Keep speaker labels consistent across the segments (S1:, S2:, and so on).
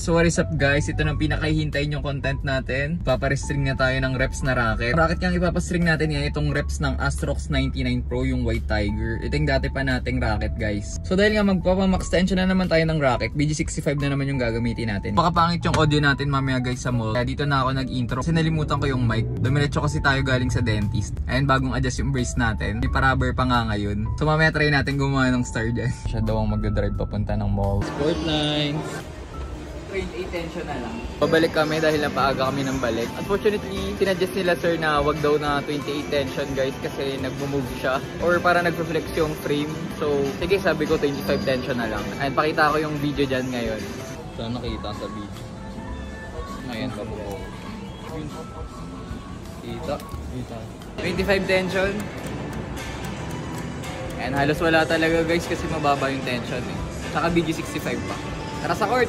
S1: So what is up guys, ito nang pinakahihintayin yung content natin. Paparestring na tayo ng reps na racket. Racket yung ipapastring natin yan, itong reps ng Astrox 99 Pro, yung White Tiger. Ito yung dati pa nating racket guys. So dahil nga magpapamaxtension na naman tayo ng racket, BG65 na naman yung gagamitin natin. Makapangit yung audio natin mamaya guys sa mall. Kaya dito na ako nag-intro kasi nalimutan ko yung mic. Dumiretso kasi tayo galing sa dentist. Ayun, bagong adjust yung brace natin. May parabber pa nga ngayon. So mamaya try natin gumawa ng star dyan. Siya daw ang magdadrive papunta ng mall. Sport lines. 28 tension na lang. Pabalik kami dahil napaaga kami ng balik. Unfortunately, sinadjust nila sir na wag daw na 28 tension guys kasi nagmo-move siya or para nagre-flex yung frame. So, sige sabi ko 25 tension na lang. And pakita ko yung video dyan ngayon. Saan nakita sa video? Ngayon pa po. Kita. 25 tension. And halos wala talaga guys kasi mababa yung tension eh. Saka BG65 pa. Tara sa court!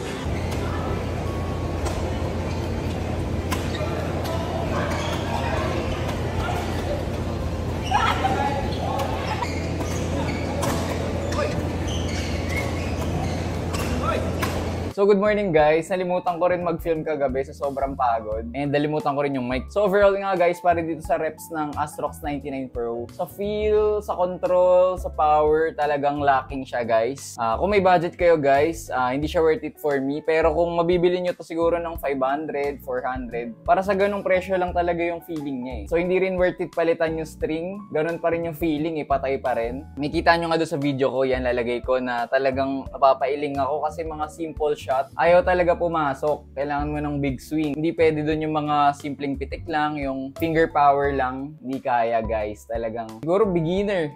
S1: So good morning guys, nalimutan ko rin mag-film kagabi sa sobrang pagod and nalimutan ko rin yung mic. So overall nga guys, para dito sa reps ng Astrox 99 Pro, sa feel, sa control, sa power, talagang lacking siya guys. Kung may budget kayo guys, hindi siya worth it for me. Pero kung mabibili nyo to siguro ng 500, 400, para sa ganung presyo lang talaga yung feeling niya eh. So hindi rin worth it palitan yung string, ganun pa rin yung feeling eh, patay pa rin. Makita nyo nga doon sa video ko, yan lalagay ko na talagang napapailing ako kasi mga simple shot, ayaw talaga pumasok. Kailangan mo ng big swing. Hindi pwede doon yung mga simpleng pitik lang, yung finger power lang. Hindi kaya guys. Talagang siguro beginner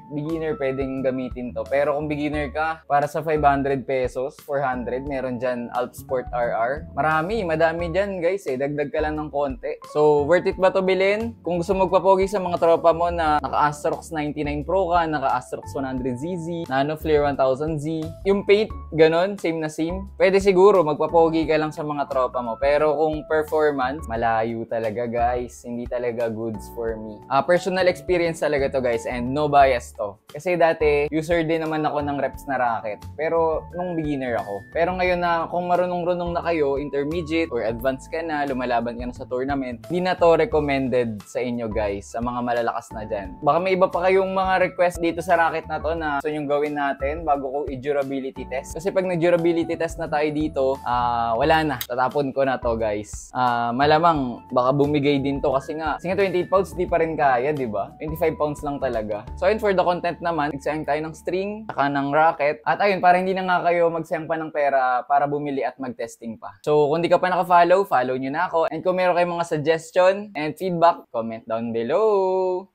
S1: pwedeng gamitin to. Pero kung beginner ka, para sa 500 pesos, 400, meron dyan Alp Sport RR. Madami dyan guys eh. Dagdag ka lang ng konti. So worth it ba to bilhin? Kung gusto magpapogi sa mga tropa mo na naka-Astrox 99 Pro ka, naka-Astrox 100ZZ, Nano Flare 1000Z, yung paint, ganon, same na same. Pwede siguro magpapogi ka lang sa mga tropa mo. Pero kung performance, malayo talaga guys. Hindi talaga goods for me. Personal experience talaga to guys and no bias to. Kasi dati, user din naman ako ng reps na racket. Pero nung beginner ako. Pero ngayon na kung marunong-runong na kayo, intermediate or advanced ka na, lumalaban ka na sa tournament, hindi na to recommended sa inyo guys, sa mga malalakas na dyan. Baka may iba pa kayong mga request dito sa racket na to na gusto nyong gawin natin bago ko i-durability test. Kasi pag nag-durability test na tayo dito, wala na. Tatapon ko na to guys. Malamang baka bumigay din to kasi nga 28 pounds di pa rin kaya, di ba? 25 pounds lang talaga. So ayun, for the content naman, nagsayang tayo ng string, saka ng racket. At ayun, para hindi na nga kayo magsayang pa ng pera para bumili at mag-testing pa. So kung di ka pa naka-follow, follow nyo na ako. And kung meron kayong mga suggestion and feedback, comment down below.